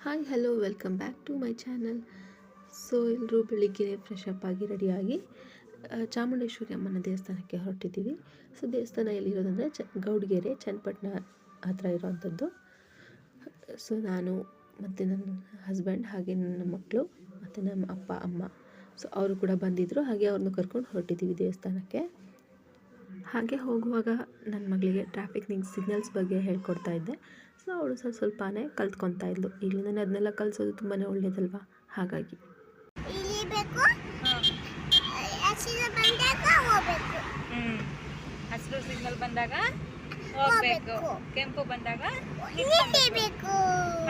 Hi hello welcome back to my channel. So ಎಲ್ಲರೂ ಬೆಳಿಗ್ಗೆ fresh up ಆಗಿ ರೆಡಿಯಾಗಿ ಚಾಮುಂಡೇಶ್ವರಿ ಅಮ್ಮನ ದೇವಸ್ಥಾನಕ್ಕೆ ಹೊರಟಿದ್ದೀವಿ. ಸೊ ದೇವಸ್ಥಾನ ಎಲ್ಲಿರೋದಂದರೆ ಗೌಡ್ಗೆರೆ ಚನ್ನಪಟ್ಟಣ ಹತ್ರ ಇರೋವಂಥದ್ದು. ಸೊ ನಾನು ಮತ್ತು ನನ್ನ ಹಸ್ಬೆಂಡ್ ಹಾಗೆ ನನ್ನ ಮಕ್ಕಳು ಮತ್ತು ನಮ್ಮ ಅಪ್ಪ ಅಮ್ಮ ಸೊ ಅವರು ಕೂಡ ಬಂದಿದ್ದರು. ಹಾಗೆ ಅವ್ರನ್ನ ಕರ್ಕೊಂಡು ಹೊರಟಿದ್ದೀವಿ ದೇವಸ್ಥಾನಕ್ಕೆ. ಹಾಗೆ ಹೋಗುವಾಗ ನನ್ನ ಮಗಳಿಗೆ ಟ್ರಾಫಿಕ್ ಸಿಗ್ನಲ್ಸ್ ಬಗ್ಗೆ ಹೇಳ್ಕೊಡ್ತಾ ಇದ್ದೆ. ಸೊ ಅವಳು ಸ್ವಲ್ಪನೇ ಕಲ್ತ್ಕೊತಾ ಇದ್ಲು. ಇಲ್ಲಿಂದನೇ ಅದನ್ನೆಲ್ಲ ಕಲಿಸೋದು ತುಂಬಾ ಒಳ್ಳೆಯದಲ್ವಾ, ಹಾಗಾಗಿ ಹಸಿರು ಸಿಗ್ನಲ್ ಬಂದಾಗ ಹೋಗ್ಬೇಕು, ಕೆಂಪು ಬಂದಾಗ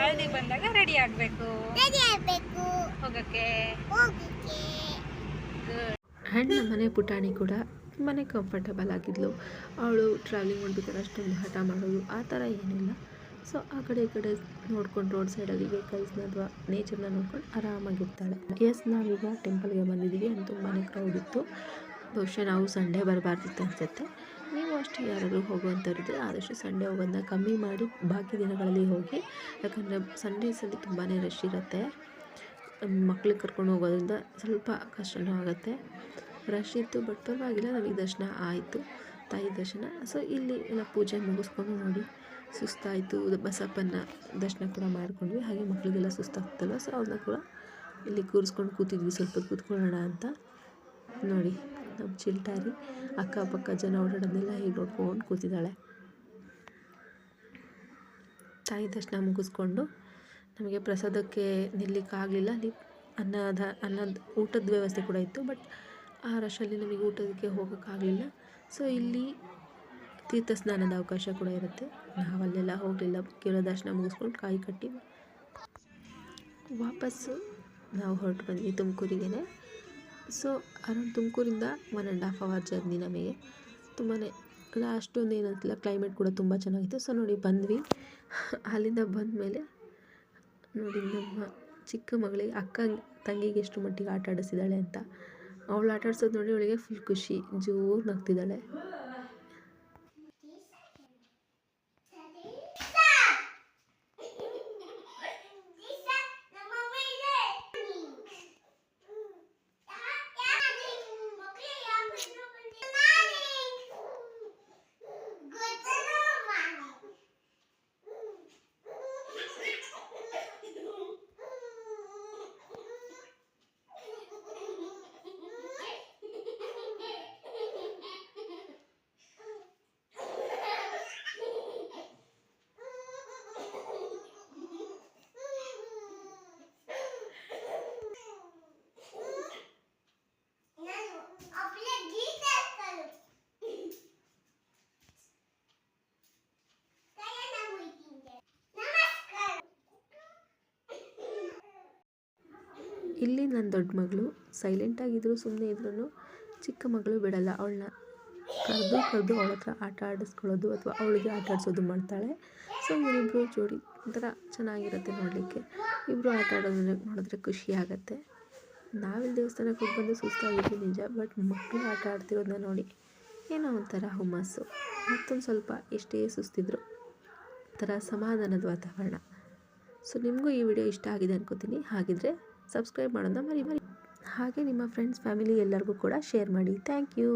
ಹಳದಿ ಬಂದಾಗ ರೆಡಿ ಆಗಬೇಕು ಹೋಗಕ್ಕೆ. ಆ್ಯಂಡ್ ನಮ್ಮ ಮನೆ ಪುಟಾಣಿ ಕೂಡ ತುಂಬಾ ಕಂಫರ್ಟಬಲ್ ಆಗಿದ್ಲು. ಅವಳು ಟ್ರಾವೆಲಿಂಗ್ ಮಾಡ್ಬೇಕಾದ್ರೆ ಅಷ್ಟೊಂದು ಹಠ ಮಾಡೋದು ಆ ಥರ ಏನಿಲ್ಲ. ಸೊ ಆ ಕಡೆ ಈ ಕಡೆ ನೋಡ್ಕೊಂಡು ರೋಡ್ ಸೈಡಲ್ಲಿ ವೆಹಿಕಲ್ಸ್ನ ಅಥವಾ ನೇಚರ್ನ ನೋಡ್ಕೊಂಡು ಆರಾಮಾಗಿರ್ತಾಳೆ. ಎಸ್, ನಾವೀಗ ಟೆಂಪಲ್ಗೆ ಬಂದಿದ್ದೀವಿ. ಅಂತ ತುಂಬಾ ಕ್ರೌಡ್ ಇತ್ತು. ಬಹುಶಃ ನಾವು ಸಂಡೇ ಬರಬಾರ್ದಿತ್ತು ಅನಿಸುತ್ತೆ. ನೀವು ಅಷ್ಟು ಯಾರಾದರೂ ಹೋಗುವಂಥವ್ರಿದ್ರೆ ಆದಷ್ಟು ಸಂಡೇ ಹೋಗೋದನ್ನ ಕಮ್ಮಿ ಮಾಡಿ ಬಾಕಿ ದಿನಗಳಲ್ಲಿ ಹೋಗಿ. ಯಾಕಂದರೆ ಸಂಡೇಸಲ್ಲಿ ತುಂಬಾ ರಶ್ ಇರುತ್ತೆ. ಮಕ್ಳಿಗೆ ಕರ್ಕೊಂಡು ಹೋಗೋದ್ರಿಂದ ಸ್ವಲ್ಪ ಕಷ್ಟನೂ ಆಗುತ್ತೆ. ರಶ್ ಇತ್ತು, ಬಟ್ ಪರವಾಗಿಲ್ಲ, ನಮಗೆ ದರ್ಶನ ಆಯಿತು, ತಾಯಿ ದರ್ಶನ. ಸೊ ಇಲ್ಲಿ ಎಲ್ಲ ಪೂಜೆ ಮುಗಿಸ್ಕೊಂಡು ನೋಡಿ ಸುಸ್ತಾಯಿತು. ಬಸಪ್ಪನ ದರ್ಶನ ಕೂಡ ಮಾಡ್ಕೊಂಡ್ವಿ. ಹಾಗೆ ಮಕ್ಕಳಿಗೆಲ್ಲ ಸುಸ್ತಾಗ್ತಲ್ಲ, ಸೊ ಅವ್ರನ್ನ ಕೂಡ ಇಲ್ಲಿ ಕೂರಿಸ್ಕೊಂಡು ಕೂತಿದ್ವಿ, ಸ್ವಲ್ಪ ಕೂತ್ಕೊಳ್ಳೋಣ ಅಂತ. ನೋಡಿ ನಮ್ಮ ಚಿಲ್ಟಾರಿ ಅಕ್ಕಪಕ್ಕ ಜನ ಓಡಾಡೋದನ್ನೆಲ್ಲ ಹೇಗೆ ನೋಡ್ಕೊಂಡು ಕೂತಿದ್ದಾಳೆ. ತಾಯಿ ದರ್ಶನ ಮುಗಿಸ್ಕೊಂಡು ನಮಗೆ ಪ್ರಸಾದಕ್ಕೆ ನಿಲ್ಲಕ್ಕಾಗಲಿಲ್ಲ. ಅಲ್ಲಿ ಅನ್ನದ ಊಟದ ವ್ಯವಸ್ಥೆ ಕೂಡ ಇತ್ತು, ಬಟ್ ಆ ರಶಲ್ಲಿ ನಮಗೆ ಊಟಕ್ಕೆ ಹೋಗೋಕ್ಕಾಗಲಿಲ್ಲ. ಸೊ ಇಲ್ಲಿ ತೀರ್ಥ ಸ್ನಾನದ ಅವಕಾಶ ಕೂಡ ಇರುತ್ತೆ. ನಾವಲ್ಲೆಲ್ಲ ಹೋಗಲಿಲ್ಲ, ಕೇವಲ ದರ್ಶನ ಮುಗಿಸ್ಕೊಂಡು ಕಾಯಿ ಕಟ್ಟಿ ವಾಪಸ್ಸು ನಾವು ಹೊರಟು ಬಂದ್ವಿ ತುಮಕೂರಿಗೇ. ಸೊ ಅರೌಂಡ್ ತುಮಕೂರಿಂದ 1.5 hour ಜರ್ನಿ ನಮಗೆ. ತುಂಬಾ ಅಷ್ಟೊಂದು ಏನಂತಿಲ್ಲ, ಕ್ಲೈಮೇಟ್ ಕೂಡ ತುಂಬ ಚೆನ್ನಾಗಿತ್ತು. ಸೊ ನೋಡಿ ಬಂದ್ವಿ. ಅಲ್ಲಿಂದ ಬಂದ ಮೇಲೆ ನೋಡಿ ನಮ್ಮ ಚಿಕ್ಕ ಮಗಳಿಗೆ ಅಕ್ಕ ತಂಗಿಗೆ ಎಷ್ಟು ಮಟ್ಟಿಗೆ ಆಟ ಆಡಿಸಿದ್ದಾಳೆ ಅಂತ. ಅವಳು ಆಟ ಆಡ್ಸೋದು ನೋಡಿ ಅವಳಿಗೆ ಫುಲ್ ಖುಷಿ, ಜೋರು ನಗ್ತಿದ್ದಾಳೆ. ಇಲ್ಲಿ ನನ್ನ ದೊಡ್ಡ ಮಗಳು ಸೈಲೆಂಟಾಗಿದ್ದರೂ ಸುಮ್ಮನೆ ಇದ್ರೂ ಚಿಕ್ಕ ಮಗಳು ಬಿಡಲ್ಲ. ಅವಳನ್ನ ಕರೆದು ಅವಳ ಹತ್ರ ಆಟ ಆಡಿಸ್ಕೊಳ್ಳೋದು ಅಥವಾ ಅವಳಿಗೆ ಆಟ ಆಡಿಸೋದು ಮಾಡ್ತಾಳೆ. ಸೊ ಇವರಿಬ್ಬರು ಜೋಡಿ ಒಂಥರ ಚೆನ್ನಾಗಿರುತ್ತೆ ನೋಡಲಿಕ್ಕೆ. ಇಬ್ಬರು ಆಟ ಆಡೋದನ್ನ ನೋಡಿದ್ರೆ ಖುಷಿ ಆಗುತ್ತೆ. ನಾವಿಲ್ಲಿ ದೇವಸ್ಥಾನಕ್ಕೆ ಹೋಗಿ ಬಂದು ಸುಸ್ತಾಗಿದ್ವಿ ನಿಜ, ಬಟ್ ಮಕ್ಕಳು ಆಟ ಆಡ್ತಿರೋದನ್ನ ನೋಡಿ ಏನೋ ಒಂಥರ ಹುಮ್ಮಸ್ಸು. ಮತ್ತೊಂದು ಸ್ವಲ್ಪ ಎಷ್ಟೇ ಸುಸ್ತಿದ್ರು ಒಂಥರ ಸಮಾಧಾನದ ವಾತಾವರಣ. ಸೊ ನಿಮಗೂ ಈ ವಿಡಿಯೋ ಇಷ್ಟ ಆಗಿದೆ ಅನ್ಕೋತೀನಿ. ಹಾಗಿದ್ರೆ ಸಬ್ಸ್ಕ್ರೈಬ್ ಮಾಡೋದನ್ನ ಮರಿ ಹಾಗೆ ನಿಮ್ಮ ಫ್ರೆಂಡ್ಸ್ ಫ್ಯಾಮಿಲಿ ಎಲ್ಲರಿಗೂ ಕೂಡ ಶೇರ್ ಮಾಡಿ. Thank you.